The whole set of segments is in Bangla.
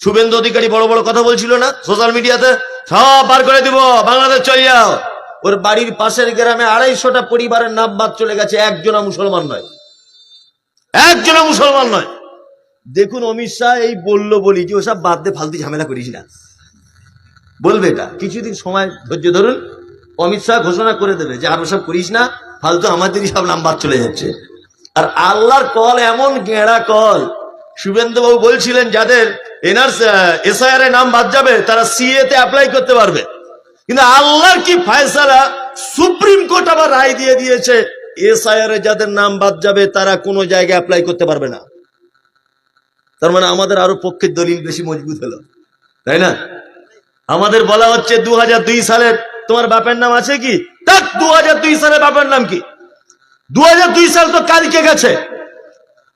শুভেন্দু অধিকারী বড় বড় কথা বলছিল না সোশ্যাল মিডিয়াতে, সব বার করে দিব, বাংলাদেশ চলে যাও। ওর বাড়ির পাশের গ্রামে 250টা পরিবারের নাম বাদ চলে গেছে, একজনা মুসলমান নয়, একজনা মুসলমান নয়। দেখুন অমিত শাহ এই বললো বলি যে ওসব বাদ দে, ফালতু ঝামেলা করিস না, বলবে এটা কিছুদিন সময় ধৈর্য ধরুন, অমিত শাহ ঘোষণা করে দেবে যে আর ওসব করিস না, ফালতু আমাদেরই সব নাম বাদ চলে যাচ্ছে। আর আল্লাহর কল এমন গেঁড়া কল, শুভেন্দু বাবু বলছিলেন যাদের এসআইআর এর নাম বাদ যাবে তারা সিএ তে অ্যাপ্লাই করতে পারবে, কিন্তু আল্লাহর কি ফয়সালা, সুপ্রিম কোর্ট আবার রায় দিয়ে দিয়েছে এসআইআর এ যাদের নাম বাদ যাবে তারা কোনো জায়গায় অ্যাপ্লাই করতে পারবে না। তার মানে আমাদের আরো পক্ষের দলিল বেশি মজবুত হলো, তাই না? আমাদের বলা হচ্ছে 2002 সালের তোমার বাপের নাম আছে কি? তাক 2002 সালের বাপের নাম কি? 2002 সাল তো কালকে গেছে।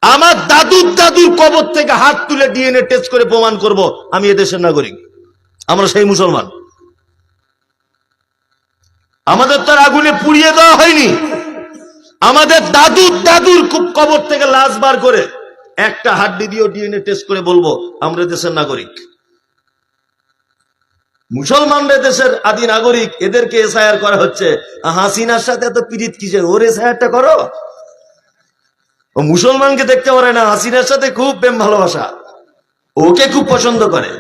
আমার দাদুর দাদুর কবর থেকে হাত তুলে ডিএনএ টেস্ট করে প্রমাণ করব আমি এদেশের নাগরিক, আমরা সেই মুসলমান। আমাদের তো আগুনে পুড়িয়ে দেওয়া হয়নি, আমাদের দাদুর দাদুর কবর থেকে লাশ বার করে একটা হাড্ডি দিয়েও ডিএনএ টেস্ট করে বলবো আমরা দেশের নাগরিক। মুসলমানরা দেশের আদি নাগরিক, এদেরকে এসআইআর করা হচ্ছে। হাসিনার সাথে এত পীড়িত কিসের? ওর এসআইআরটা করো। ও মুসলমানকে দেখতে পারে না, হাসিনার সাথে খুব প্রেম ভালোবাসা, ওকে খুব পছন্দ করে।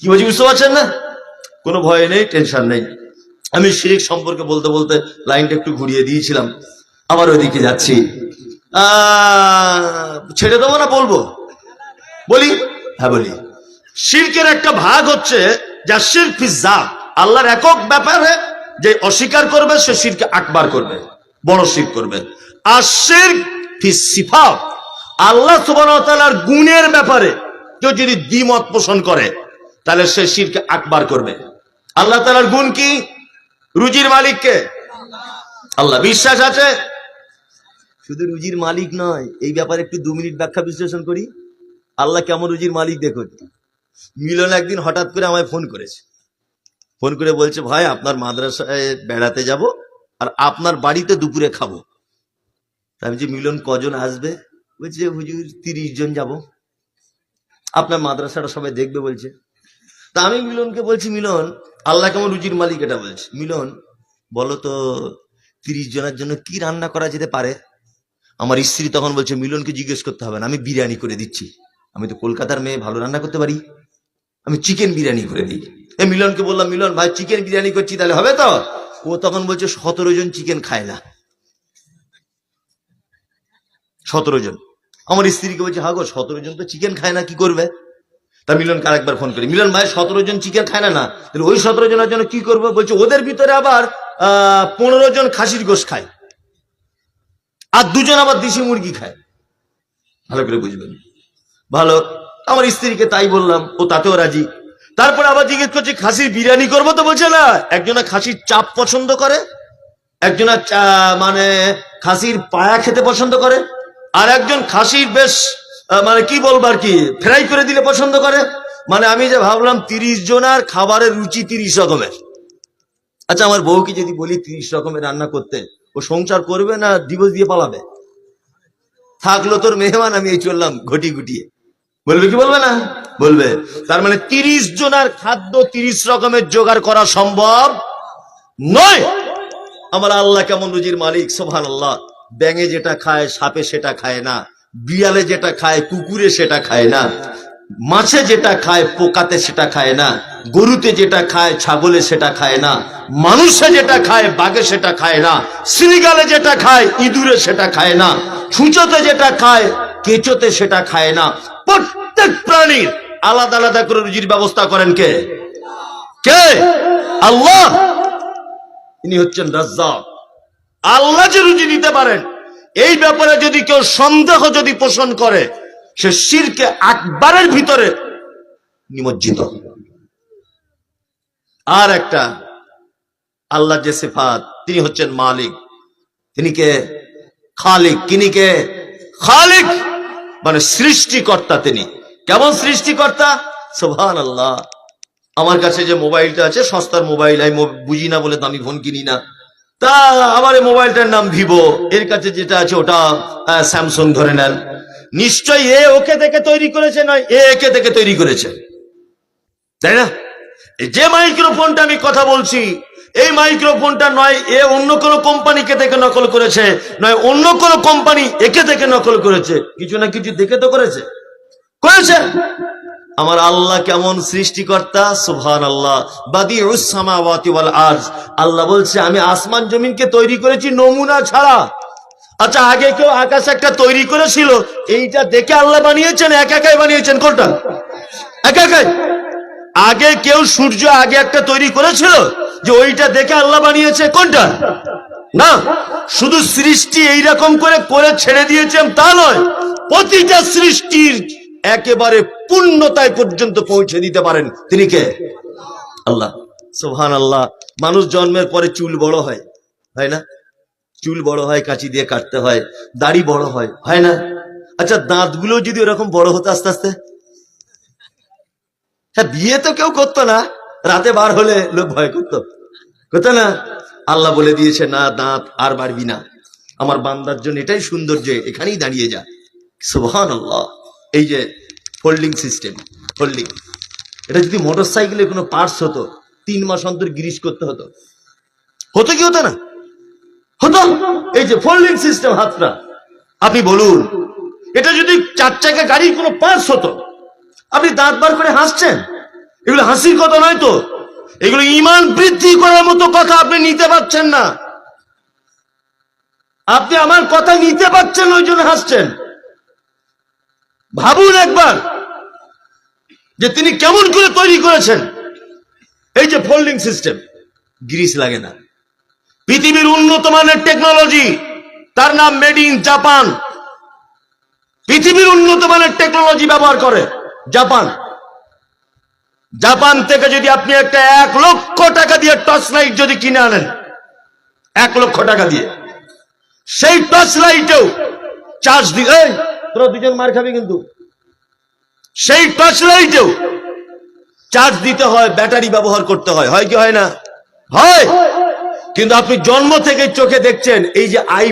কি বলছি বুঝতে পারছেন না? কোনো ভয় নেই, টেনশন নেই। আমি শিরিক সম্পর্কে বলতে বলতে লাইনটা একটু ঘুরিয়ে দিয়েছিলাম, আবার ওইদিকে যাচ্ছি। ছেড়ে দেবো না বলবো? বলি, হ্যাঁ বলি। শিরকের একটা ভাগ হচ্ছে যা শিরক ফি যাত, আল্লাহর একক ব্যাপারে যে অস্বীকার করবে সে শিরকে আকবার করবে, বড় শিরক করবে। আর শিরক ফি সিফাত, আল্লাহ সুবহানাহু ওয়া তাআলার গুণের ব্যাপারে কেউ যদি দ্বিমত পোষণ করে তাহলে সে শিরকে আকবার করবে। আল্লাহ তাআলার গুণ কি? রুজির মালিক কে? আল্লাহ। বিশ্বাস আছে? শুধু রুজির মালিক নয়, এই ব্যাপারে একটু 2 মিনিট ব্যাখ্যা বিশ্লেষণ করি। আল্লাহ কেমন রুজির মালিক দেখুন। মিলন একদিন হঠাৎ করে আমায় ফোন করেছে, ফোন করে বলছে ভাই আপনার মাদ্রাসায় বেড়াতে যাব আর আপনার বাড়িতে দুপুরে খাবো। আমি যে মিলন কজন আসবে? বলছে হুজুর 30 জন যাব, আপনার মাদ্রাসাটা সবাই দেখবে বলছে। তা আমি মিলনকে বলছি মিলন আল্লাহ কেমন রুজির মালিক এটা বলছে, মিলন বলো তো 30 জনের জন্য কি রান্না করা যেতে পারে? আমার স্ত্রী তখন বলছে মিলনকে জিজ্ঞেস করতে হবে না, আমি বিরিয়ানি করে দিচ্ছি, আমি তো কলকাতার মেয়ে, ভালো রান্না করতে পারি, আমি চিকেন বিরিয়ানি করে দিই। মিলনকে বললাম মিলন ভাই চিকেন বিরিয়ানি করছি তাহলে হবে তো? ও তখন বলছে 17 জন চিকেন খায় না, 17 জন। আমার স্ত্রীকে বলছে হ্যাঁ গো 17 জন তো চিকেন খায় না, কি করবে? তা মিলনকে আরেকবার ফোন করি, মিলন ভাই 17 জন চিকেন খায় না, তাহলে ওই 17 জনের জন্য কি করবো? বলছে ওদের ভিতরে আবার 15 জন খাসির গোশ খায় আর 2 জন আবার দেশি মুরগি খায়। ভালো করে বুঝবেন। ভালো, আমার স্ত্রীকে তাই বললাম, ও তাতেও রাজি। তারপরে আবার জিজ্ঞেস করছে খাসির বিরিয়ানি করবো তো? বলছে না, একজনা খাসির চাপ পছন্দ করে, একজনা মানে খাসির পায়া খেতে পছন্দ করে, আর একজন খাসির বেশ মানে কি বলবো আর কি ফ্রাই করে দিলে পছন্দ করে। মানে আমি যে ভাবলাম 30 জনার খাবারের রুচি 30 রকমের। আচ্ছা আমার বউকে যদি বলি 30 রকমের রান্না করতে, ও সংসার করবে না ডিভোর্স দিয়ে পালাবে? থাকলো তোর মেহমান, আমি এই চললাম ঘটি গুটিয়ে, বলবে কি বলবে না? বলবে। তার মানে 30 জনার খাদ্য 30 রকমের জোগাড় করা সম্ভব নয়। আমার আল্লাহ কেমন রুজির মালিক, সুবহানাল্লাহ। ব্যাঙে যেটা খায় সাপে সেটা খায় না, বিড়ালে যেটা খায় কুকুরে সেটা খায় না, মাছে যেটা খায় পোকাতে সেটা খায় না, গরুতে যেটা খায় ছাগলে সেটা খায় না, মানুষে যেটা খায় বাঘে সেটা খায় না, শ্রীগালে যেটা খায় ইঁদুরে সেটা খায় না, ছুঁচোতে যেটা খায় কেঁচোতে সেটা খায় না। প্রত্যেক প্রাণীর আলাদা আলাদা করে রুজির ব্যবস্থা করেন কে? কে? আল্লাহ। ইনি হচ্ছেন রাজ্জাক। আল্লাহ যে রুজি দিতে পারেন এই ব্যাপারে যদি কেউ সন্দেহ যদি পোষণ করে সে শিরকে আকবারের ভিতরে নিমজ্জিত। আর একটা আল্লাহ যে সিফাত, তিনি হচ্ছেন মালিক, তিনি কে? খালিক। তিনি কে? খালিক, মানে সৃষ্টিকর্তা। তিনি কেমন সৃষ্টিকর্তা? সুবহানাল্লাহ। আমার কাছে যে মোবাইলটা আছে সস্তার মোবাইল, আমি বুঝি না বলে দামি ফোন কিনি না। তা আমার এই মোবাইলটার নাম ভিভো, এর কাছে যেটা আছে ওটা স্যামসাং ধরে নেন। নিশ্চয় এ ওকে দেখে তৈরি করেছে, নয় এ একে দেখে তৈরি করেছে, তাই না? যে মাইক্রোফোনটা আমি কথা বলছি, এই মাইক্রোফোনটা নয় এ অন্য কোনো কোম্পানিকে দেখে নকল করেছে, নয় অন্য কোনো কোম্পানি একে দেখে নকল করেছে, কিছু না কিছু দেখে তো করেছে। আমার আল্লাহ কেমন সৃষ্টিকর্তা, সুবহানাল্লাহ। বাদিউস সামাওয়াতি ওয়াল আরজ, আল্লাহ বলছে আমি আসমান জমিনকে তৈরি করেছি নমুনা ছাড়া। আচ্ছা, আগে কেউ আকাশ একটা তৈরি করেছিল, এইটা দেখে আল্লাহ বানিয়েছেন, একাই বানিয়েছেন? কোনটা? একাই। আগে কেউ সূর্য আগে একটা তৈরি করেছিল যে ওইটা দেখে আল্লাহ বানিয়েছে? কোনটা? না, শুধু সৃষ্টি এইরকম করে করে ছেড়ে দিয়েছেন তা নয়, প্রতিটা সৃষ্টির একেবারে পূর্ণতায় পর্যন্ত পৌঁছে দিতে পারেন তিনি কে? আল্লাহ। সুবহানাল্লাহ। মানুষ জন্মের পরে চুল বড় হয়, হয় না? চুল বড় হয়, কাঁচি দিয়ে কাটতে হয়, দাড়ি বড় হয়, হয় না? আচ্ছা, দাঁতগুলো যদি ওরকম বড় হতো আস্তে আস্তে? হ্যাঁ, বিয়ে তো কেউ করতো না, রাতে বার হলে লোক ভয় করতো না? আল্লাহ বলে দিয়েছে না, দাঁত আর বাড়বি না, আমার বান্দার জন্য এটাই সুন্দর যে এখানেই দাঁড়িয়ে যা। সুবহানাল্লাহ। এই যে ফোল্ডিং সিস্টেম, ফোল্ডিং, এটা যদি মোটর সাইকেলের কোনো পার্টস হতো 3 মাস অন্তর গ্রিস করতে হতো, হতো কি হতো না? হতো। এই যে ফোল্ডিং সিস্টেম হাতটা, আপনি বলুন এটা যদি 4 চাকা গাড়ির কোনো পার্টস হতো, আপনি দাঁত বার করে হাসছেন, এগুলো হাসির কথা নয় তো, এগুলো ঈমান বৃদ্ধি করার মতো কথা। আপনি নিতে পারছেন না, আপনি আমার কথা নিতে পারছেন, ওই জন্য হাসছেন। ভাবুন একবার যে তিনি কেমন করে তৈরি করেছেন। এই যে ফোল্ডিং সিস্টেম, গ্রিস লাগে না, পৃথিবীর উন্নত মানের টেকনোলজি, তার নাম মেড ইন জাপান। পৃথিবীর উন্নত মানের টেকনোলজি ব্যবহার করে জাপান। জাপান থেকে যদি আপনি একটা 1 লক্ষ টাকা দিয়ে টর্চ লাইট যদি কিনে আনেন, 1 লক্ষ টাকা দিয়ে, সেই টর্চ লাইটেও চার্জ দিয়ে, তোরা দুজন মার খাবি কিন্তু, সেই টর্চ লাইটেও চার্জ দিতে হয়, ব্যাটারি ব্যবহার করতে হয়, হয় কি হয় না? হয়। কিন্তু আপনি জন্ম থেকে চোখে দেখছেন এই যে আই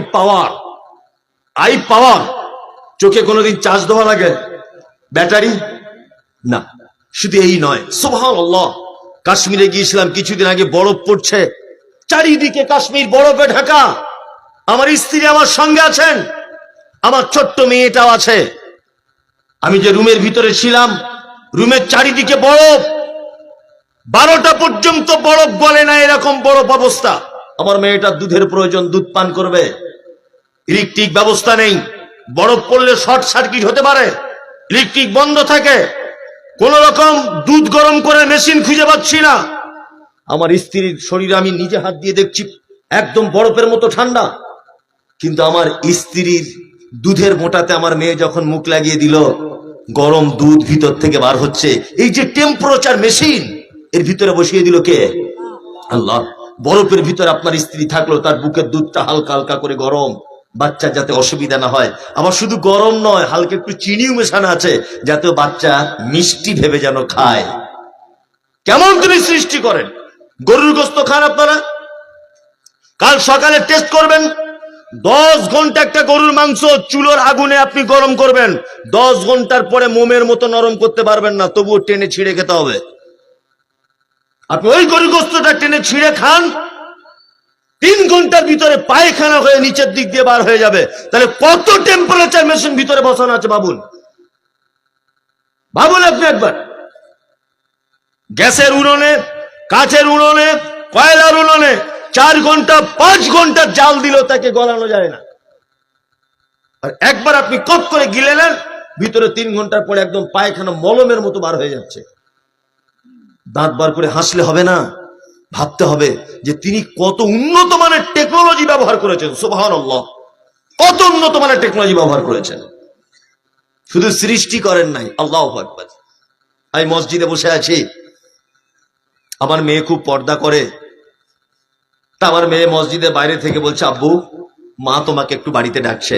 পাওয়ার, চোখে কোনোদিন চার্জ দেওয়া লাগে? ব্যাটারি না। শুধু এই নয়, সুবহানাল্লাহ, কাশ্মীরে গিয়েছিলাম কিছুদিন আগে, বরফ পড়ছে চারিদিকে, কাশ্মীর বরফে ঢাকা। আমার স্ত্রী আমার সঙ্গে আছেন, আমার ছোট্ট মেয়েটাও আছে। আমি যে রুমের ভিতরে ছিলাম, রুমের চারিদিকে বরফ, 12টা পর্যন্ত বরফ গলে না, এরকম বরফ অবস্থা। আমার মেয়েটার দুধের প্রয়োজন, দুধ পান করবে, ইলেকট্রিক ব্যবস্থা নেই, বরফ পড়লে শর্ট সার্কিট হতে পারে, ইলেকট্রিক বন্ধ থাকে, কোন রকম দুধ গরম করে মেশিন খুঁজে পাচ্ছি না। আমার স্ত্রীর শরীরে আমি নিজে হাত দিয়ে দেখছি একদম বরফের মতো ঠান্ডা, কিন্তু আমার স্ত্রীর দুধের মোটাতে আমার মেয়ে যখন মুখ লাগিয়ে দিল, গরম দুধ ভিতর থেকে বার হচ্ছে। এই যে টেম্পারেচার মেশিন, এর ভিতরে বসিয়ে দিল কে? আল্লাহ। বরফের ভিতরে আপনার স্ত্রী থাকলো, তার বুকের দুধটা হালকা হালকা করে গরম, বাচ্চা যাতে অসুবিধা না হয়। আবার শুধু গরম নয়, হালকা একটু চিনিও মেশানো আছে, যাতে বাচ্চা মিষ্টি ভেবে যেন খায়। কেমন তিনি সৃষ্টি করেন। গরুর গোস্ত খান আপনারা, কাল সকালে টেস্ট করবেন, 10 ঘন্টা একটা গরুর মাংস চুলোর আগুনে আপনি গরম করবেন, 10 ঘন্টার পরে মোমের মতো নরম করতে পারবেন না, তবুও টেনে ছিঁড়ে খেতে হবে। আপনি ওই গরুর গোস্তটা টেনে ছিঁড়ে খান, 3 ঘন্টার ভিতরে পায়খানা হয়ে নিচের দিক দিয়ে বার হয়ে যাবে। তাহলে কত টেম্পারেচার মেশিন ভিতরে বসানো আছে ভাবুন। আপনি একবার গ্যাসের উনুনে, কাঠের উনুনে, কয়লার উনুনে 4 ঘন্টা 5 ঘন্টা জাল দিলেও তাকে গলানো যায় না। আর একবার আপনি কপ করে গিলে নেন, ভিতরে 3 ঘন্টার পরে একদম পায়খানা মলমের মতো বার হয়ে যাচ্ছে। দাঁত বার করে হাসলে হবে না, ভাবতে হবে যে তিনি কত উন্নত মানের টেকনোলজি ব্যবহার করেছেন। সুবহানাল্লাহ, কত উন্নত মানের টেকনোলজি ব্যবহার করেছেন। শুধু সৃষ্টি করেন নাই। আল্লাহু আকবার। আমি মসজিদে বসে আছি, আমার মেয়ে খুব পর্দা করে, তা আমার মেয়ে মসজিদের বাইরে থেকে বলছে, আব্বু মা তোমাকে একটু বাড়িতে ডাকছে।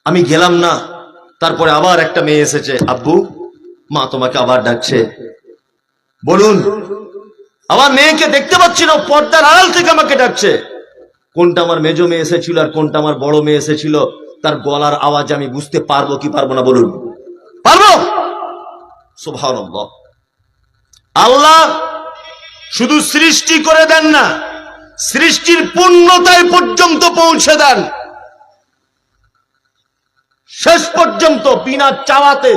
আমি গেলাম না, তারপরে আবার একটা মেয়ে এসেছে, আব্বু মা তোমাকে আবার ডাকছে। বলুন, আমার মেয়েকে দেখতে পাচ্ছি না, পর্দার আড়াল থেকে আমাকে ডাকছে। কোনটা আমার মেজো মেয়ে এসেছিল আর কোনটা আমার বড় মেয়ে এসেছিল, তার গলার আওয়াজ আমি বুঝতে পারবো কি পারবো না বলুন? পারবো। সুবহানাল্লাহ। আল্লাহ শুধু সৃষ্টি করে দেন না, সৃষ্টির পূর্ণতায় পর্যন্ত পৌঁছে দেন। শেষ পর্যন্ত বিনা চাওয়াতে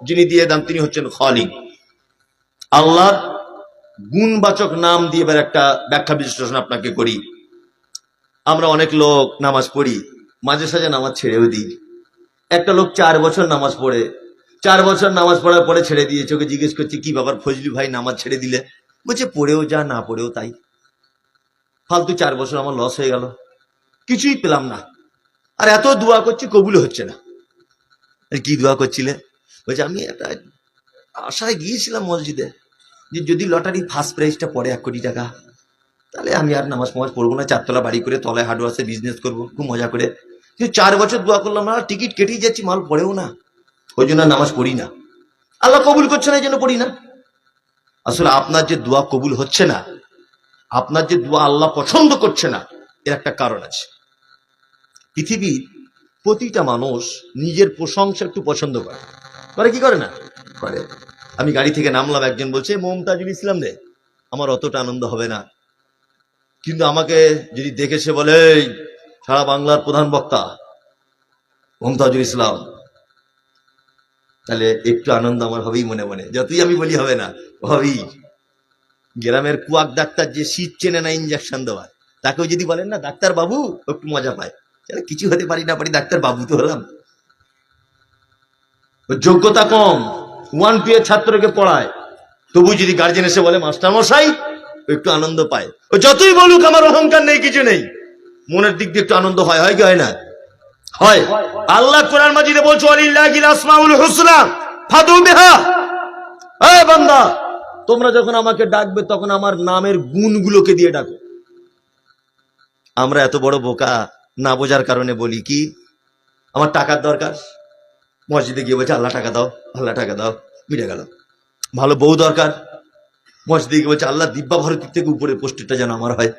যিনি দিয়ে দেন তিনি হচ্ছেন খালিক। আল্লাহর গুণবাচক নাম দিয়ে এবার একটা ব্যাখ্যা বিশ্লেষণ আপনাকে করি। আমরা অনেক লোক নামাজ পড়ি, মাঝে সাঝে নামাজ ছেড়েও দিই। একটা লোক 4 বছর নামাজ পড়ে, 4 বছর নামাজ পড়ার পরে ছেড়ে দিয়েছে। ওকে জিজ্ঞেস করছি কি ব্যাপার ফজলি ভাই নামাজ ছেড়ে দিলে? বলছে পড়েও যা না পড়েও তাই, ফালতু 4 বছর আমার লস হয়ে গেল, কিছুই পেলাম না, আর এত দোয়া করছি কবুল হচ্ছে না। কি দোয়া করছিলে? বলছে আমি একটা আশায় গিয়েছিলাম মসজিদে যে যদি লটারি ফার্স্ট প্রাইজটা পড়ে 1 কোটি টাকা, তাহলে আমি আর নামাজ পড়বো না, 4 তলা বাড়ি করে তলায় হার্ডওয়ার্সে বিজনেস করবো খুব মজা করে। কিন্তু 4 বছর দোয়া করলাম না, টিকিট কেটেই যাচ্ছি, মাল পড়েও না, ওই জন্য নামাজ পড়ি না। আল্লাহ কবুল করছে না এই জন্য পড়ি না। আসলে আপনার যে দোয়া কবুল হচ্ছে না, আপনার যে দোয়া আল্লাহ পছন্দ করছে না, এর একটা কারণ আছে। পৃথিবীর প্রতিটা মানুষ নিজের প্রশংসা একটু পছন্দ করে, করে কি করে না করে? আমি গাড়ি থেকে নামলাম, একজন বলছে মমতাজুল ইসলাম রে, আমার অতটা আনন্দ হবে না, কিন্তু আমাকে যদি দেখে সে বলে সারা বাংলার প্রধান বক্তা মমতাজুল ইসলাম, তাহলে একটু আনন্দ আমার হবেই মনে মনে, যতই আমি বলি হবে না, হবেই। গ্রামের কুয়াক ডাক্তার যে শীত চেনে না ইঞ্জেকশন দেওয়ার, তাকেও যদি বলেন না ডাক্তার বাবু, একটু মজা পায়, কিছু হতে পারি না পারি, ডাক্তার বাবু তো হলাম। যোগ্যতা কম, 1 2 ছাত্রকে পড়ায়, তবু যদি গার্জেন এসে বলে মাস্টার মশাই, একটু আনন্দ পায়। ও যতই বলুক আমার অহংকার নেই, কিছু নেই, মনের দিক দিয়ে একটু আনন্দ হয়, হয় কি হয় না? হয়। আল্লাহ কোরআন মাজিদে বলছে ওয়ালিল্লাহিল আসমাউল হুসনা ফাদউ বিহা। এই বান্দা, তোমরা যখন আমাকে ডাকবে তখন আমার নামের গুণগুলোকে দিয়ে ডাকো। আমরা এত বড় বোকা, না বোঝার কারণে বলি কি আমার টাকার দরকার, মসজিদে গিয়ে বলছে আল্লাহ টাকা দাও, আল্লাহ টাকা দাও, মিটে গেল। ভালো বউ দরকার, মসজিদে গিয়ে বলছে আল্লাহ দিব্যা ভারতীর থেকে উপরের পোস্টটা যেন আমার হয়,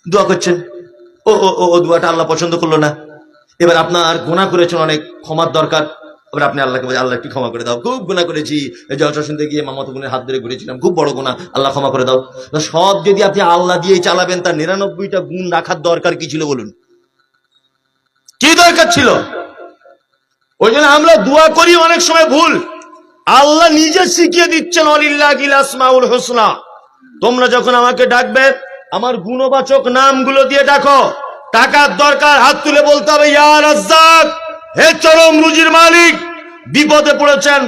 দোয়া করছেন, ও ও ও দোয়াটা আল্লাহ পছন্দ করলো না। এবার আপনার গুনাহ করেছেন, অনেক ক্ষমার দরকার, এবার আপনি আল্লাহকে বলছেন আল্লাহ একটু ক্ষমা করে দাও, খুব গুনাহ করেছি, জলসা শুনতে গিয়ে মামাতো বোনের হাত ধরে ঘুরেছিলাম, খুব বড় গুনাহ, আল্লাহ ক্ষমা করে দাও। সব যদি আপনি আল্লাহ দিয়েই চালাবেন, তার 99টা গুণ রাখার দরকার কি ছিল বলুন? কি দরকার ছিল? ওই জন্য আমরা দোয়া করি অনেক সময় ভুল। আল্লাহ নিজে শিখিয়ে দিচ্ছেন ওয়ালিল্লাহিল আসমাউল হুসনা, তোমরা যখন আমাকে ডাকবে আমার গুণবাচক নামগুলো দিয়ে ডাকো। টাকার দরকার, হাত তুলে বলতে হবে ইয়া রাজ্জাক, হে চরম রুজির মালিক। বিপদে পড়েছেন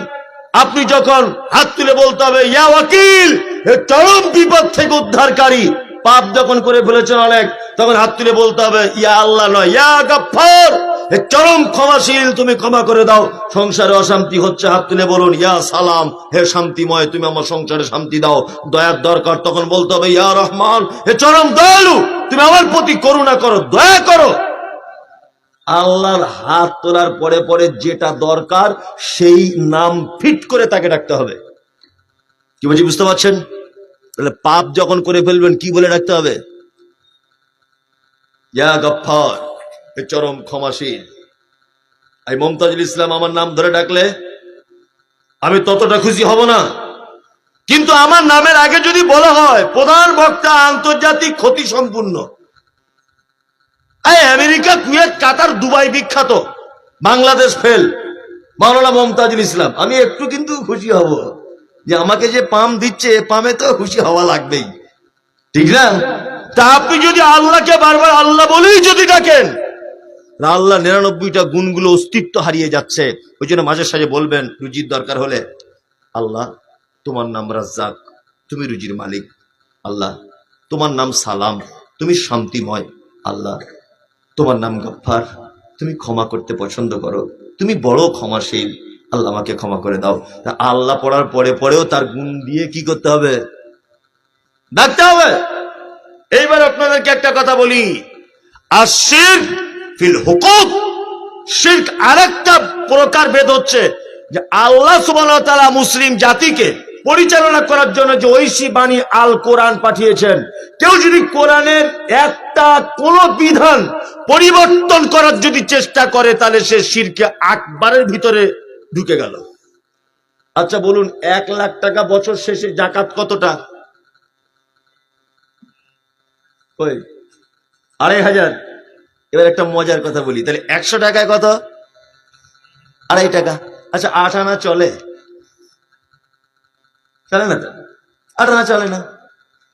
আপনি, যখন হাত তুলে বলতে হবে ইয়া ওয়াকিল, হে চরম বিপদ থেকে উদ্ধারকারী। পাপ যখন করে ফেলেছেন অনেক, তখন হাত তুলে বলতে হবে ইয়া আল্লাহ নয়, ইয়া গাফফার, হে চরম ক্ষমাশীল, তুমি ক্ষমা করে দাও। সংসারে অশান্তি হচ্ছে, হাত তুলে বলুন ইয়া সালাম, হে শান্তিময়, তুমি আমার সংসারে শান্তি দাও। দয়ার দরকার, তখন বলতে হবে ইয়া রহমান, হে চরম দয়ালু, তুমি আমার প্রতি করুণা করো, দয়া করো। আল্লাহর হাত তোলার পরে পরে যেটা দরকার সেই নাম ফিট করে তাকে ডাকতে হবে। কি বলছি বুঝতে পারছেন? তাহলে পাপ যখন করে ফেলবেন কি বলে ডাকতে হবে? ইয়া গফফার, হে চরম ক্ষমাশীল। এই মমতাজুল ইসলাম আমার নাম ধরে ডাকলে আমি ততটা খুশি হব না, কিন্তু আমার নামের আগে যদি বলা হয় প্রধান বক্তা, আন্তর্জাতিক ক্ষতি সম্পূর্ণ, আমেরিকা, কুয়েত, কাতার, দুবাই বিখ্যাত, বাংলাদেশ ফেল, মাওলানা মমতাজুল ইসলাম, আমি একটু কিন্তু খুশি হব যে আমাকে যে পাম দিচ্ছে, পামে তো খুশি হওয়া লাগবেই, ঠিক না? তা আপনি যদি আল্লাহকে বারবার আল্লাহ বলেই যদি ডাকেন, আল্লাহ 99টা গুণগুলো অস্তিত্ব হারিয়ে যাচ্ছে। ওই জন্য মাঝে সাঝে বলবেন রুজির দরকার হলে আল্লাহ তোমার নাম রাজ্জাক, তুমি রুজির মালিক। আল্লাহ তোমার নাম সালাম, তুমি শান্তিময়। আল্লাহ তোমার নাম গফফার, তুমি ক্ষমা করতে পছন্দ করো, তুমি বড় ক্ষমাশীল, আল্লাহ আমাকে ক্ষমা করে দাও। তা আল্লাহ পড়ার পরে পরেও তার গুণ দিয়ে কি করতে হবে? ডাকতে হবে। এইবার আপনাদেরকে একটা কথা বলি, আর শিরক ফিল হুকুক, শিরক আরেকটা প্রকার ভেদ হচ্ছে যে আল্লাহ সুবহানাহু ওয়া তাআলা মুসলিম জাতিকে পরিচালনা করার জন্য যে ঐশী বাণী আল কোরআন পাঠিয়েছেন, কেউ যদি কোরআনের একটা কোন বিধান পরিবর্তন করার যদি চেষ্টা করে, তাহলে সে শিরকে আকবারের ভিতরে ঢুকে গেল। আচ্ছা বলুন, 1,00,000 টাকা বছর শেষে জাকাত কতটা? ওই 2,500। এবার একটা মজার কথা বলি, তাহলে 100 টাকায় কত? 2.5 টাকা। আচ্ছা 8 আনা চলে? চলে না তো, 8 আনা চলে না।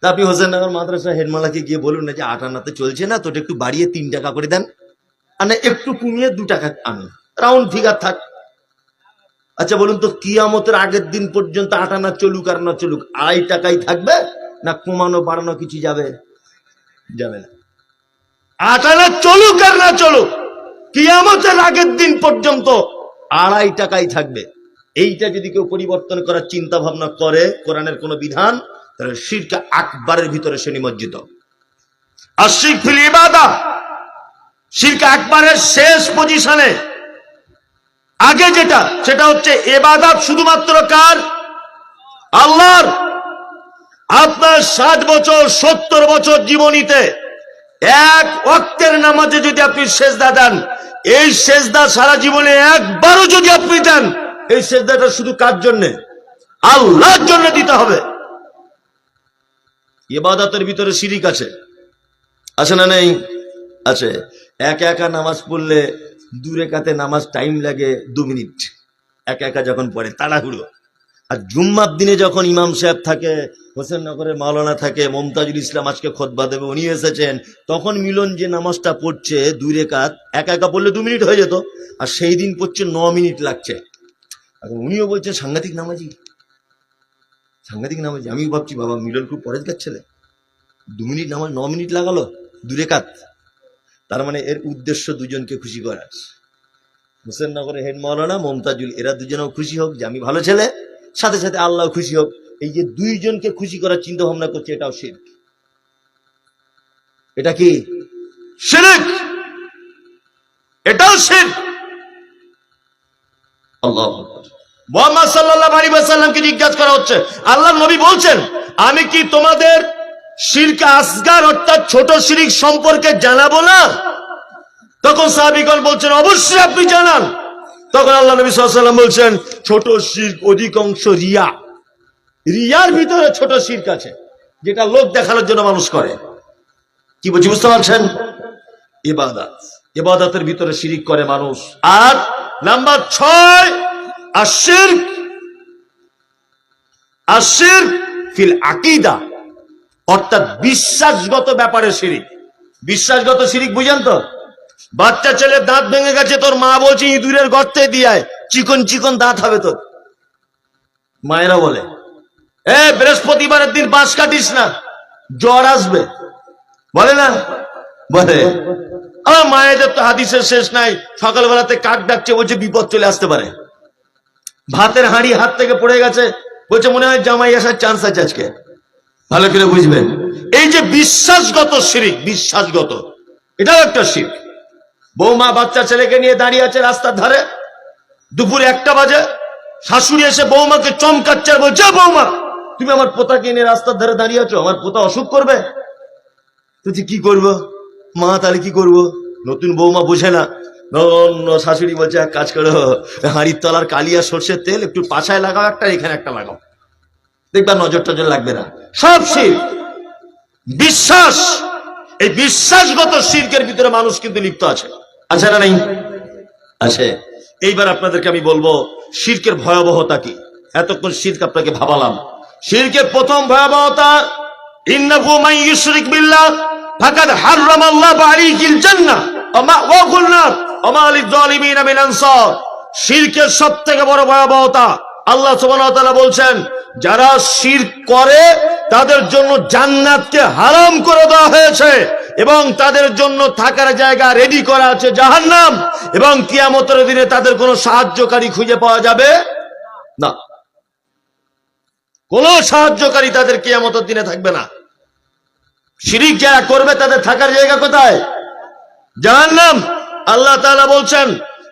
তা আপনি হোসেননগর মাদ্রাসা হেডমালাকে গিয়ে বলুন না যে 8 আনাতে চলছে না, তো একটু বাড়িয়ে 3 টাকা করে দেন, আর না একটু কমিয়ে 2 টাকা আনুন, রাউন্ড ফিগার থাক। আচ্ছা বলুন তো, কিয়ামতের আগের দিন পর্যন্ত 8 আনা চলুক আর না চলুক, 2.5 টাকাই থাকবে, না কমানো বাড়ানো কিছু যাবে? যাবে না। 8 আনা চলুক আর না চলুক, কিয়ামতের আগের দিন পর্যন্ত 2.5 টাকাই থাকবে। এইটা যদি কেউ পরিবর্তন করার চিন্তা ভাবনা করে, কোরআনের কোন বিধান, তাহলে শিরক আকবারের ভিতরে সে নিমজ্জিত। আর শিরক ফিল ইবাদা, শিরক আকবারের শেষ পজিশনে আগে যেটা, সেটা হচ্ছে ইবাদত শুধুমাত্র কার? আল্লাহর। আপনার 60 বছর 70 বছর জীবনীতে এক ওয়াক্তের নামাজে যদি আপনি সেজদা দেন, এই সেজদা সারা জীবনে একবারও যদি আপনি দেন, এই সেজদাটা শুধু কার জন্য? আল্লাহর জন্য দিতে হবে। ইবাদতের ভিতরে শিরিক আছে, আছে না নেই? আছে। একা একা নামাজ পড়লে 2 রাকাতে নামাজ টাইম লাগে 2 মিনিট, একা একা যখন পড়ে তাড়াহুড়ো। আর জুম্মার দিনে যখন ইমাম সাহেব থাকে, হোসেননগরের মাওলানা থাকে, মমতাজুল ইসলাম আজকে খুতবা দেবে, উনি এসেছেন, তখন মিলন যে নামাজটা পড়ছে 2 রাকাত, একা একা পড়লে 2 মিনিট হয়ে যেত, আর সেই দিন পড়ছে 9 মিনিট লাগছে। এখন উনিও বলছেন সাংঘাতিক নামাজি, সাংঘাতিক নামাজি। আমি ভাবছি বাবা মিলন খুব পরেজগার ছেলে, 2 মিনিট নামাজ 9 মিনিট লাগালো 2 রাকাত। তার মানে এর উদ্দেশ্য দুজনকে খুশি করার। হোসেননগরের হেড মাওলানা, মমতাজুল, এরা দুজনেও খুশি হোক যে আমি ভালো ছেলে, সাথে সাথে আল্লাহ খুশি হোক। এই যে 2 জনকে খুশি করার চিন্তা ভাবনা করছে, এটাও শিরক। এটা কি শিরক? এটাও শিরক। আল্লাহু আকবার। মুহাম্মদ সাল্লাল্লাহু আলাইহি ওয়াসাল্লামকে জিজ্ঞাসা করা হচ্ছে, আল্লাহর নবী বলছেন, আমি কি তোমাদের শিরক আসগার অর্থাৎ ছোট শিরক সম্পর্কে জানাবো না? তখন সাহাবীগণ বলছেন, অবশ্যই আপনি জানান। তখন আল্লাহ নবী সাল্লাল্লাহু আলাইহি ওয়াসাল্লাম বলছেন, ছোট শিরক অধিকাংশ রিয়া, রিয়ার ভিতরে ছোট শিরক আছে, যেটা লোক দেখানোর জন্য মানুষ করে। কি বলছি বুঝতে পারছেন? ইবাদত, ইবাদতের ভিতরে শিরক করে মানুষ। আর নাম্বার 6, আশিরক, আশিরক ফিল আকীদা, অর্থাৎ বিশ্বাসগত ব্যাপারে শিরক। বিশ্বাসগত শিরক বুঝেন তো? বাচ্চা ছেলে দাঁত ভেঙে গেছে, তোর মা বলছে ইঁদুরের গর্তে দিয়ায়, চিকন চিকন দাঁত হবে তোর। মায়েরা বলে, বৃহস্পতিবারের দিন বাঁশ কাটিস না, জ্বর আসবে, বলে না? বলে। আমার মায়েদের তো হাদিসের শেষ নাই, সকালবেলাতে কাক ডাকছে, বলছে বিপদ চলে আসতে পারে। ভাতের হাঁড়ি হাত থেকে পড়ে গেছে, বলছে মনে হয় জামাই আসার চান্স আছে আজকে। ভালো করে বুঝবেন, এই যে বিশ্বাসগত শিরক, বিশ্বাসগত, এটাও একটা শিরক। বৌমা বাচ্চা ছেলেকে নিয়ে দাঁড়িয়ে আছে রাস্তার ধারে, দুপুর 1টা বাজে, শাশুড়ি এসে বৌমাকে চমকাচ্ছে আর বলছে, বৌমা তুমি আমার পোতাকে নিয়ে রাস্তার ধারে দাঁড়িয়ে আছো, আমার পোতা অসুখ করবে। তুই কি করবো মা, তাহলে কি করবো? নতুন বৌমা বুঝে না, শাশুড়ি বলছে এক কাজ করো, হাঁড়ির তলার কালিয়া সর্ষের তেল একটু পাছায় লাগাও, একটা এখানে একটা লাগাও, দেখবা নজর টজর লাগবে না। সব শিরক। বিশ্বাস, এই বিশ্বাসগত শিরকের ভিতরে মানুষ কিন্তু লিপ্ত আছে, আছে না নেই? আছে। এইবার আপনাদেরকে আমি বলবো শিরকের ভয়াবহতা কি। এতক্ষণ শিরক আপনাকে ভাবালাম। শিরকের প্রথম ভয়াবহতা, ইন্নাহু মান ইউশরিক বিল্লাহ ফাকাদ হারামাল্লাহু আলাইহিল জান্নাহ ওয়া মাওয়াহুন নার ওয়া মা লিয-যালিমিন মিন আনসার। শিরকের সবথেকে বড় ভয়াবহতা, আল্লাহ সুবহানাহু ওয়া তাআলা বলছেন, যারা শিরক করে তাদের জন্য জান্নাতকে হারাম করে দেওয়া হয়েছে এবং তাদের জন্য থাকার জায়গা রেডি করা আছে জাহান্নাম, এবং কিয়ামতের দিনে তাদের কোনো সাহায্যকারী খুঁজে পাওয়া যাবে না। কোন সাহায্যকারী তাদের কিয়ামতের দিনে থাকবে না। শিরক যারা করবে তাদের থাকার জায়গা কোথায়? জাহান্নাম। আল্লাহ তাআলা বলছেন,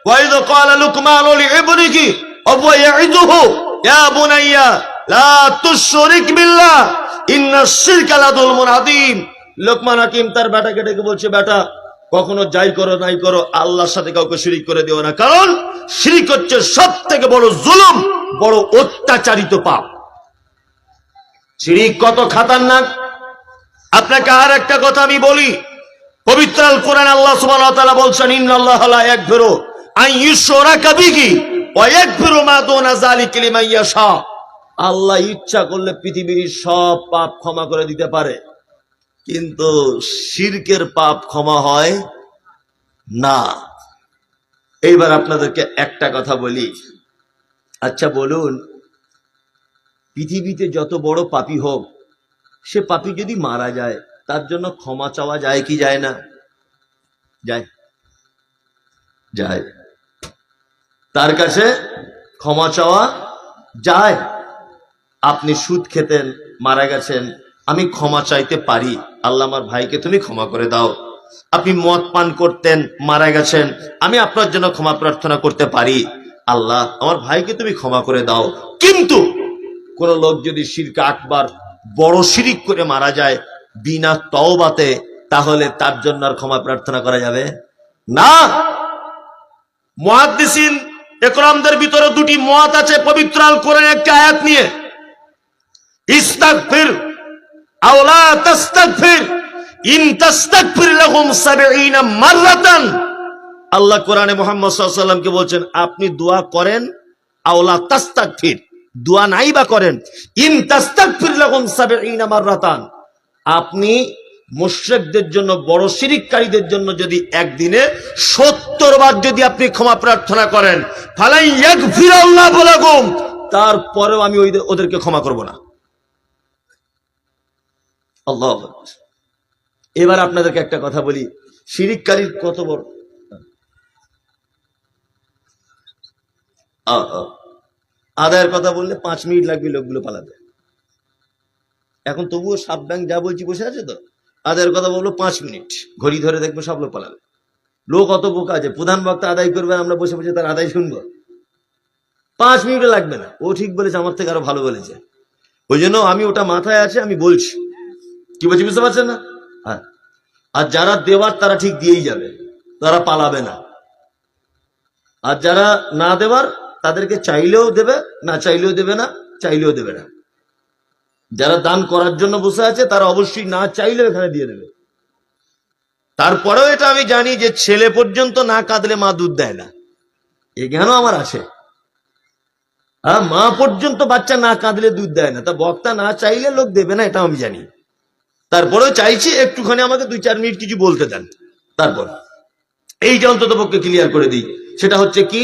ওয়াইদ ক্বালা লুকমান লিইবনিহি ওয়া হুয়া ইয়াইযুহু ইয়া বুনাইয়া লা তুশরিক বিল্লাহ ইন্নাশ শিরকা লাযুলমুন আযীম। লোকমান হাকিম তার বেটাকে ডেকে বলছে, বেটা কখনো যাই করো নাই করো আল্লাহর সাথে কাউকে শিরিক করে দিও না, কারণ শিরিক হচ্ছে সবথেকে বড় জুলুম, বড় অত্যাচারিত পাপ। শিরিক কত খাতারনাক। আপনাকে আর একটা কথা আমি বলি, পবিত্র আল কোরআন আল্লাহ সুবহানাহু ওয়া তাআলা বলছেন, ইন্নাল্লাহা লা ইয়াগফিরু আন ইউশরাকা বিহি ওয়া ইয়াগফিরু মা দুনা যালিকা লিমান ইয়াশা। আল্লাহ ইচ্ছা করলে পৃথিবীর সব পাপ ক্ষমা করে দিতে পারে, কিন্তু শিরকের পাপ ক্ষমা হয় না। এইবার আপনাদেরকে একটা কথা বলি, আচ্ছা বলুন, পৃথিবীতে যত বড় পাপী হোক, সে পাপী যদি মারা যায় তার জন্য ক্ষমা চাওয়া যায় কি যায় না? যায়, যায়। তার কাছে ক্ষমা চাওয়া যায়। আপনি সুদ খেতেন, মারা গেছেন, আমি ক্ষমা চাইতে পারি, আল্লাহ আমার ভাইকে তুমি ক্ষমা করে দাও। আপনি মদ পান করতেন, মারা গেছেন, আমি আপনার জন্য ক্ষমা প্রার্থনা করতে পারি, আল্লাহ আমার ভাইকে তুমি ক্ষমা করে দাও। কিন্তু কোন লোক যদি শিরক আকবার বড় শিরিক করে মারা যায় বিনা তওবাতে, তাহলে তার জন্য আর ক্ষমা প্রার্থনা করা যাবে না। মুহাদ্দিসিন ইকরামদের ভিতরে দুটি মত আছে পবিত্র আল কোরআনের একটা আয়াত নিয়ে, ইস্তাগফির আও লা তাস্তাগফির ইন তাস্তাগফির লাহুম ৭০ মাররাতান। আল্লাহ কোরআনে মুহাম্মদ সাল্লাল্লাহু আলাইহি ওয়াসাল্লামকে বলছেন, আপনি দোয়া করেন, আও লা তাস্তাগফির, দোয়া নাই বা করেন, ইন তাস্তাগফির লাহুম ৭০ মাররাতান, আপনি মুশরিকদের জন্য, বড় শিরিককারীদের জন্য যদি একদিনে ৭০ বার যদি আপনি ক্ষমা প্রার্থনা করেন, ফালাই ইয়াগফিরাল্লাহু লাকুম, তারপরেও আমি ওদেরকে ক্ষমা করব না। আল্লাহু আকবার। এবার আপনাদেরকে একটা কথা বলি, শিরিককারীর কত বড় আদায়ের কথা বললে ৫ মিনিট লাগবে লোকগুলো পালাতে। এখন তবুও সাব ব্যাংক যা বলছি বসে আছে তো, আদায়ের কথা বললো ৫ মিনিট, ঘড়ি ধরে দেখবো সব লোক পালাবে। লোক অত বোকা আছে, প্রধান বক্তা আদায় করবে, আমরা বসে বসে তার আদায় শুনবো, ৫ মিনিটও লাগবে না। ও ঠিক বলেছে, আমার থেকে আরো ভালো বলেছে, ওই জন্য আমি ওটা মাথায় আছে, আমি বলছি। কি বলছি বুঝতে পারছেন না? হ্যাঁ। আর যারা দেওয়ার তারা ঠিক দিয়েই যাবে, তারা পালাবে না। আর যারা না দেওয়ার তাদেরকে চাইলেও দেবে না, চাইলেও দেবে না, চাইলেও দেবে না। যারা দান করার জন্য বসে আছে তারা অবশ্যই না চাইলেও এখানে দিয়ে দেবে। তারপরেও এটা আমি জানি যে ছেলে পর্যন্ত না কাঁদলে মা দুধ দেয় না, এ জ্ঞানও আমার আছে। আর মা পর্যন্ত বাচ্চা না কাঁদলে দুধ দেয় না, তা বক্তা না চাইলে লোক দেবে না, এটা আমি জানি। তারপরেও চাইছি একটুখানি আমাকে ২-৪ মিনিট কিছু বলতে দেন। তারপর এইটা অন্তত পক্ষে ক্লিয়ার করে দিই, সেটা হচ্ছে কি,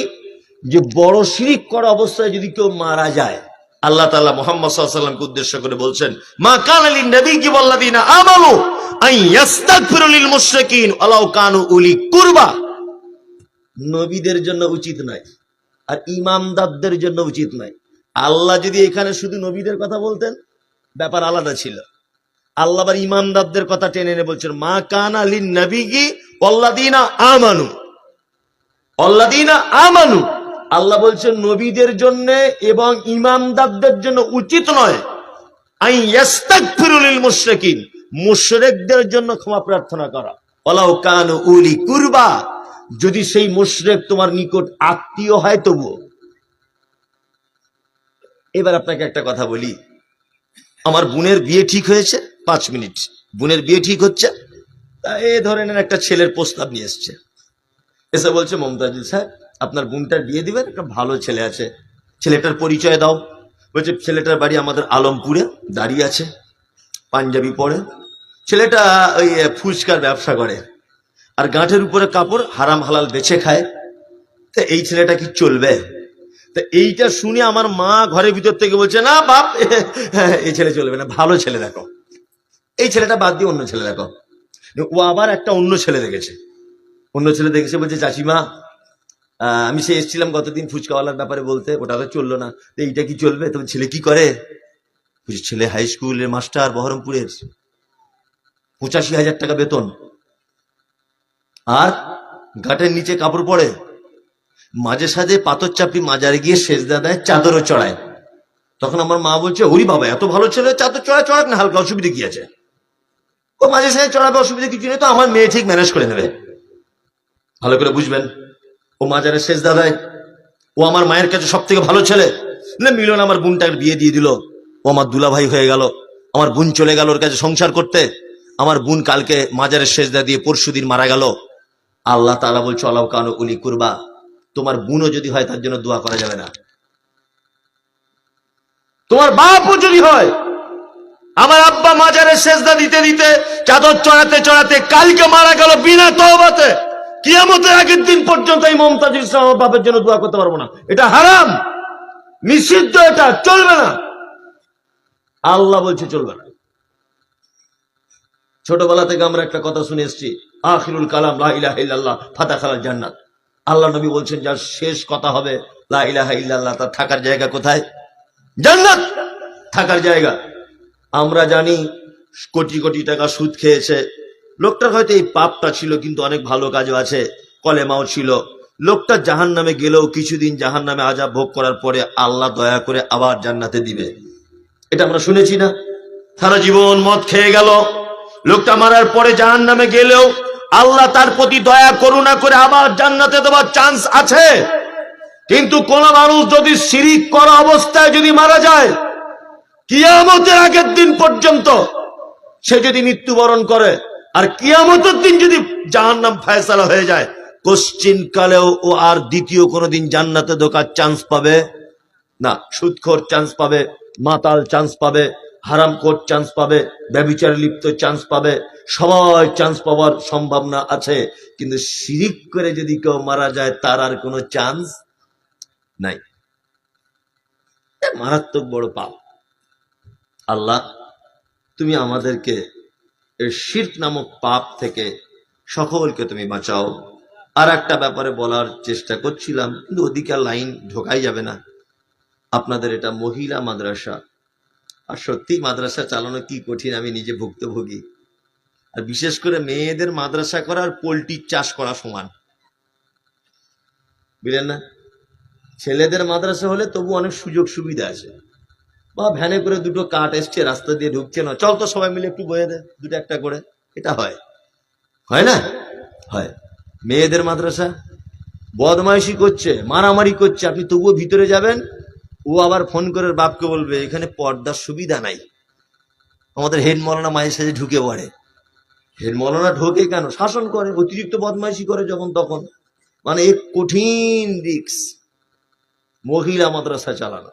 যে বড় শিরিক করা অবস্থায় যদি কেউ মারা যায়, আল্লাহ তাআলা মুহাম্মদ সাল্লাল্লাহু আলাইহি ওয়াসাল্লামকে উদ্দেশ্য করে বলছেন, মা কানা লিন নাবিয়্যি ওয়াল্লাযিনা আমানু আন ইস্তাগফিরু লিল মুশরিকিন ওয়ালাউ কানু উলি কুরবা। নবীদের জন্য উচিত নয়, আর ইমামদারদের জন্য উচিত নয়। আল্লাহ যদি এখানে শুধু নবীদের কথা বলতেন ব্যাপার আলাদা ছিল, আল্লাহ আবার ইমামদারদের কথা টেনে এনে বলছেন, মা কানা লিন নাবিয়্যি ওয়াল্লাযিনা আমানু, ওয়াল্লাযিনা আমানু। আল্লাহ বলছেন নবীদের জন্য এবং ইমামদারদের জন্য উচিত নয় আন ইস্তাগফিরু লিল মুশরিকিন, মুশরিকদের জন্য ক্ষমা প্রার্থনা করা, ওয়ালাউ কানু উলি কুরবা, যদি সেই মুশরিক তোমার নিকট আত্মীয় হয় তবুও। এবার আপনাকে একটা কথা বলি, আমার বোনের বিয়ে ঠিক হয়েছে, ৫ মিনিট, বোনের বিয়ে ঠিক হচ্ছে, তা এই ধরনের একটা ছেলের প্রস্তাব নিয়ে এসছে, এসে বলছে, মমতাজুল সাহেব আপনার বোনটার বিয়ে দিবেন, একটা ভালো ছেলে আছে, ছেলেটার পরিচয় দাও। বলছে ছেলেটার বাড়ি আমাদের আলমপুরে, দাঁড়িয়ে আছে, পাঞ্জাবি পরে, ছেলেটা ওই ফুচকার ব্যবসা করে, আর গাঁটের উপরে কাপড়, হারাম হালাল বেছে খায়। তা এই ছেলেটা কি চলবে? তা এইটা শুনে আমার মা ঘরের ভিতর থেকে বলছে, না বাপ, এই ছেলে চলবে না, ভালো ছেলে দেখো, এই ছেলেটা বাদ দিয়ে অন্য ছেলে দেখো। ও আবার একটা অন্য ছেলে দেখেছে, অন্য ছেলে দেখেছে, বলছে চাচিমা আমি সে এসেছিলাম গতদিন ফুচকাওয়ালার ব্যাপারে বলতে, ওটা তো চললো না, এইটা কি চলবে? তবে ছেলে কি করে? ছেলে হাই স্কুলের মাস্টার, বহরমপুরের, ৮৫,০০০ টাকা বেতন, আর ঘাটের নিচে কাপড় পরে, মাঝে সাঝে পাথর চাপড়ি মাজারে গিয়ে সেজদা দেয়, চাদরও চড়ায়। তখন আমার মা বলছে, ওরি বাবা, এত ভালো ছেলে, চা তো চড়াক না, হালকা অসুবিধা কি আছে, ও মাঝে সাঝে চড়াবে, অসুবিধা কিছু নেই, তো আমার মেয়ে ঠিক ম্যানেজ করে নেবে। ভালো করে বুঝবেন, ও মাজারের শেষ দাদায়, ও আমার মায়ের কাছে সব থেকে ভালো ছেলে। মিলন আমার বোনটাকে বিয়ে দিয়ে দিল, ও আমার দুলাভাই হয়ে গেল, আমার বোন চলে গেল ওর কাছে সংসার করতে, আমার বোন কালকে মাজারের সেজদা দিয়ে পরশুদিন মারা গেল। আল্লাহ তাআলা বলছে, আল্লাহ কানু উলি কুরবা, তোমার বোনও যদি হয় তার জন্য দোয়া করা যাবে না, তোমার বাপও যদি হয়। আমার আব্বা মাজারের সেজদা দিতে দিতে, চাদর চড়াতে চড়াতে কালকে মারা গেল বিনা তওবাতে। কিয়ামতের আগের দিন পর্যন্ত এই মমতাজুল ইসলাম আমার বাপের জন্য দোয়া করতে পারবো না, এটা হারাম, নিষিদ্ধ, এটা চলবে না। আল্লাহ বলছে চলবে না। ছোটবেলা থেকে আমরা একটা কথা শুনে এসেছি, আখিরুল কালাম লা ইলাহা ইল্লাল্লাহ ফাতাখালাল জান্নাত। আল্লাহ নবী বলছেন, যার শেষ কথা হবে লা ইলাহা ইল্লাল্লাহ, তার থাকার জায়গা কোথায়? জান্নাত, থাকার জায়গা। আমরা জানি কোটি কোটি টাকা সুদ খেয়েছে লোকটার, হয়তো এই পাপটা ছিল কিন্তু অনেক ভালো কাজও আছে, কলেমাও ছিল। লোকটা জাহান্নামে গেলেও কিছুদিন জাহান্নামে আযাব ভোগ করার পরে আল্লাহ দয়া করে আবার জান্নাতে দিবে, এটা আমরা শুনেছি না? সারা জীবন মদ খেয়ে গেল লোকটা, মারার পরে জাহান্নামে গেলেও আল্লাহ তার প্রতি দয়া করুণা করে আবার জান্নাতে দেওয়ার চান্স আছে। কিন্তু কোন মানুষ যদি শিরিক করা অবস্থায় যদি মারা যায়, কিয়ামতের আগের দিন পর্যন্ত সে যদি মৃত্যুবরণ করে, আর কিয়ামতের দিন যদি জাহান্নাম ফয়সালা হয়ে যায়, কোশ্চিন কালেও ও আর দ্বিতীয় কোনোদিন জান্নাতে ঢোকার চান্স পাবে না। সুদখোর চান্স পাবে, মাতাল চান্স পাবে, হারামখোর চান্স পাবে, ব্যভিচারে লিপ্ত চান্স পাবে, সবাই চান্স পাওয়ার সম্ভাবনা আছে। কিন্তু শিরিক করে যদি কেউ মারা যায়, তার আর কোনো চান্স নাই। মারাত্মক বড় পাপ। আল্লাহ, তুমি আমাদেরকে এই শিরক নামক পাপ থেকে সকলকে তুমি বাঁচাও। আর একটা ব্যাপারে বলার চেষ্টা করছিলাম, কিন্তু ওদিকে লাইন ঢোকাই যাবে না। আপনাদের এটা মহিলা মাদ্রাসা, আর সত্যি মাদ্রাসা চালানো কি কঠিন, আমি নিজে ভুক্তভোগী। আর বিশেষ করে মেয়েদের মাদ্রাসা করা আর পোল্ট্রির চাষ করা সমান, বুঝলেন না? ছেলেদের মাদ্রাসা হলে তবু অনেক সুযোগ সুবিধা আছে, বা ভ্যানে করে দুটো কাঠ এসছে, রাস্তা দিয়ে ঢুকছে না, চল তো সবাই মিলে একটু বয়ে দে দুটো একটা করে, এটা হয়, হয় না? হয়। মেয়েদের মাদ্রাসা বদমাইশি করছে, মারামারি করছে, আপনি তবুও ভিতরে যাবেন, ও আবার ফোন করে বাপকে বলবে এখানে পর্দার সুবিধা নাই। আমাদের হেড মৌলানা মাঝে সাঝে ঢুকে পড়ে। হেড মৌলানা ঢোকে কেন? শাসন করে, অতিরিক্ত বদমাইশি করে যখন তখন। মানে এক কঠিন রিস্ক মহিলা মাদ্রাসা চালানো।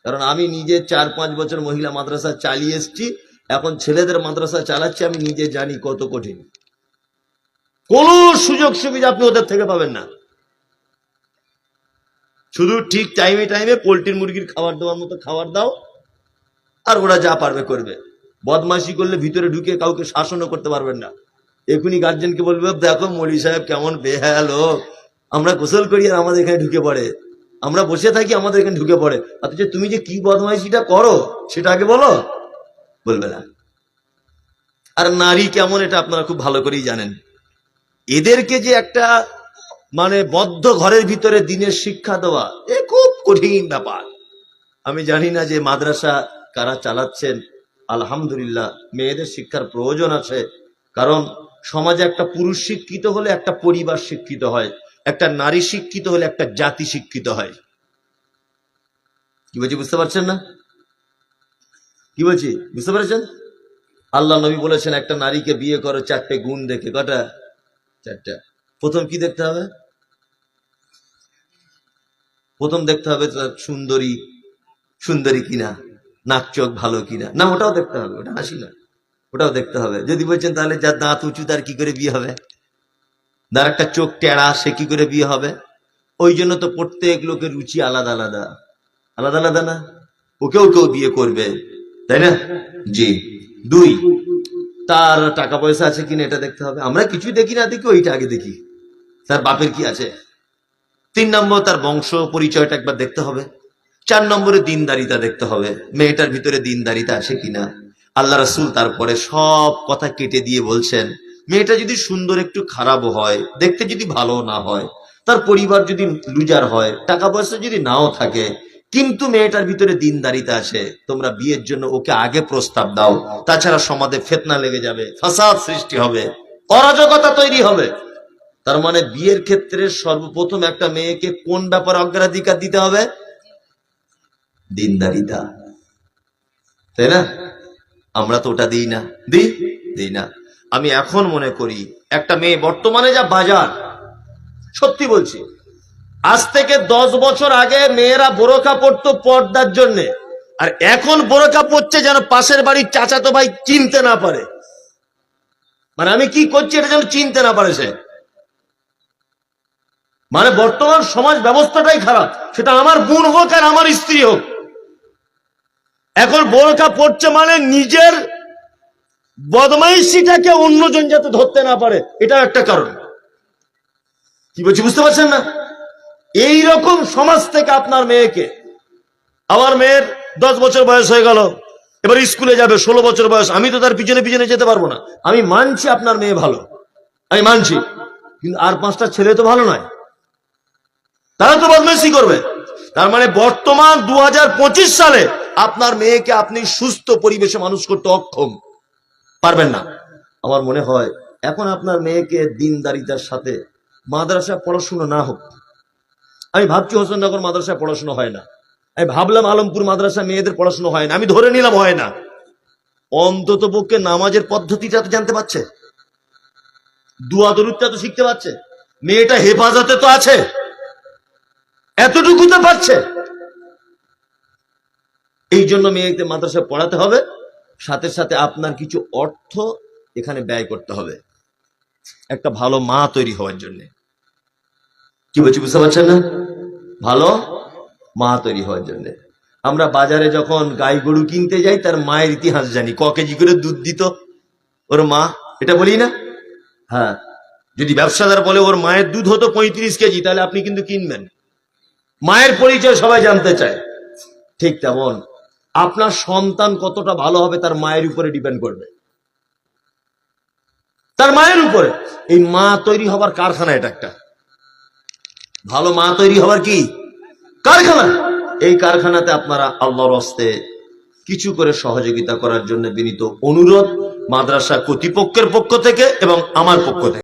কারণ আমি নিজে 4-5 বছর মহিলা মাদ্রাসা চালিয়ে এসছি, এখন ছেলেদের মাদ্রাসা চালাচ্ছি, আমি নিজে জানি কত কঠিন। কোন সুযোগ সুবিধা আপনি ওদের থেকে পাবেন না, শুধু ঠিক টাইমে টাইমে পোল্ট্রির মুরগির খাবার দেওয়ার মতো খাবার দাও, আর ওরা যা পারবে করবে। বদমাইশি করলে ভিতরে ঢুকে কাউকে শাসনও করতে পারবেন না। এখনই গার্জেনকে বলবে, দেখো মৌলী সাহেব কেমন বেহায়া লোক, আমরা গোসল করি আর আমাদের এখানে ঢুকে পড়ে, আমরা বসে থাকি আমাদের এখানে ঢুকে পড়ে, অথচ তুমি যে কি বদমাইশিটা করো সেটা আগে বলো, বলবে না। আর নারী কেমন এটা আপনারা খুব ভালো করেই জানেন। এদেরকে যে একটা মানে বদ্ধ ঘরের ভিতরে দিনের শিক্ষা দেওয়া, এ খুব কঠিন ব্যাপার। আমি জানি না যে মাদ্রাসা কারা চালাচ্ছেন, আলহামদুলিল্লাহ মেয়েদের শিক্ষার প্রয়োজন আছে। কারণ সমাজে একটা পুরুষ শিক্ষিত হলে একটা পরিবার শিক্ষিত হয়, একটা নারী শিক্ষিত হলে একটা জাতি শিক্ষিত হয়। কি বলছি বুঝতে পারছেন না? কি বলছি বুঝতে পারছেন? আল্লাহ নবী বলেছেন, একটা নারীকে বিয়ে করো 4টে গুণ দেখে। কটা? 4টা। প্রথম কি দেখতে হবে? প্রথম দেখতে হবে তার সুন্দরী, সুন্দরী কিনা, নাক চোখ ভালো কিনা। না, ওটাও দেখতে হবে, ওটা হাসি না, ওটাও দেখতে হবে। যদি বলছেন তাহলে যার দাঁত উঁচু তার কি করে বিয়ে হবে, যার একটা চোখ টেড়া সে কি করে বিয়ে হবে? ওই জন্য তো প্রত্যেক লোকের রুচি আলাদা আলাদা, আলাদা আলাদা না, ওকেও কেউ বিয়ে করবে, তাই না? জি। 2, তার টাকা পয়সা আছে কিনা এটা দেখতে হবে। আমরা কিছুই দেখি না, দেখি ওইটা আগে দেখি, তার বাপের কি আছে। 3 নম্বর তার বংশ পরিচয়টা একবার দেখতে হবে। 4 নম্বরে দিনদারিতা দেখতে হবে, মেয়েটার ভিতরে দিনদারিতা আছে কিনা। আল্লাহ রাসূল তারপরে সব কথা কেটে দিয়ে বলছেন, মেয়েটা যদি সুন্দর একটু খারাপও হয়, দেখতে যদি ভালো না হয়, তার পরিবার যদি লুজার হয়, টাকা পয়সা যদি নাও থাকে, কিন্তু মেয়েটার ভিতরে দিনদারিতা আছে, তোমরা বিয়ের জন্য ওকে আগে প্রস্তাব দাও, তাছাড়া সমাজে ফিতনা লেগে যাবে, ফাসাদ সৃষ্টি হবে, অরাজকতা তৈরি হবে। তার মানে বিয়ের ক্ষেত্রে সর্বপ্রথম একটা মেয়েকে কোন ব্যাপারে অগ্রাধিকার দিতে হবে? দিনদারিতা, তাই না? আমরা তো ওটা দিই না, দিই না। আমি এখন মনে করি একটা মেয়ে, বর্তমানে যা বাজার, সত্যি বলছি, আজ থেকে 10 বছর আগে মেয়েরা বোরকা পরতো পর্দার জন্য, আর এখন বোরকা পরছে যেন পাশের বাড়ির চাচাতো ভাই চিনতে না পারে। মানে আমি কি করছি এটা যেন চিনতে না পারে সে। মানে বর্তমান সমাজ ব্যবস্থাটাই খারাপ, সেটা আমার বোন হোক আর আমার স্ত্রী হোক। এখন বোরকা পড়ছে মানে নিজের বদমাইশিটাকে অন্যজন যাতে ধরতে না পারে, এটাও একটা কারণ। কি বলছি বুঝতে পারছেন না? এই রকম সমাজ থেকে আপনার মেয়েকে, আমার মেয়ের 10 বছর বয়স হয়ে গেল, এবার স্কুলে যাবে, 16 বছর বয়স, আমি তো তার পিছনে পিছনে যেতে পারবো না। আমি মানছি আপনার মেয়ে ভালো, আমি মানছি, কিন্তু আর 5টা ছেলে তো ভালো নয়, তারা তো বদমাইশি করবে। তার মানে বর্তমান 2025 সালে আপনার মেয়েকে আপনি সুস্থ পরিবেশে মানুষ করতে অক্ষম, পারবেন না। আমার মনে হয় এখন আপনার মেয়েকে দিনদারিতার সাথে মাদ্রাসায় পড়াশোনা না হোক। আমি ভাবছি হোসেননগর মাদ্রাসায় পড়াশোনা হয় না, আমি ভাবলাম আলমপুর মাদ্রাসা মেয়েদের পড়াশোনা হয় না, আমি ধরে নিলাম হয় না। অন্তত পক্ষে নামাজের পদ্ধতিটা তো জানতে পারছে, দুয়া দরুদটা তো শিখতে পারছে, মেয়েটা হেফাজতে তো আছে, এতটুকু তো পারছে। এই জন্য মেয়েকে মাদ্রাসায় পড়াতে হবে, সাথে সাথে আপনার কিছু অর্থ এখানে ব্যয় করতে হবে একটা ভালো মা তৈরি হওয়ার জন্য। কি বলছি বুঝতে পারছেন না? ভালো মা তৈরি হওয়ার জন্য আমরা বাজারে যখন গাই গরু কিনতে যাই, তার মায়ের ইতিহাস জানি, ক কেজি করে দুধ দিত ওর মা, এটা বলি না? হ্যাঁ, যদি ব্যবসাদার বলে ওর মায়ের দুধ হতো 35 কেজি, তাহলে আপনি কিন্তু কিনবেন। মায়ের পরিচয় সবাই জানতে চায়। ঠিক তেমন আপনার সন্তান কতটা ভালো হবে তার মায়ের উপরে ডিপেন্ড করবে, তার মায়ের উপরে। এই মা তৈরি হবার কারখানা, এটা একটা ভালো মা তৈরি হবার কি কারখানা। এই কারখানাতে আপনারা আল্লাহর হস্তে কিছু করে সহযোগিতা করার জন্য বিনীত অনুরোধ, মাদ্রাসা কর্তৃপক্ষের পক্ষ থেকে এবং আমার পক্ষ থেকে।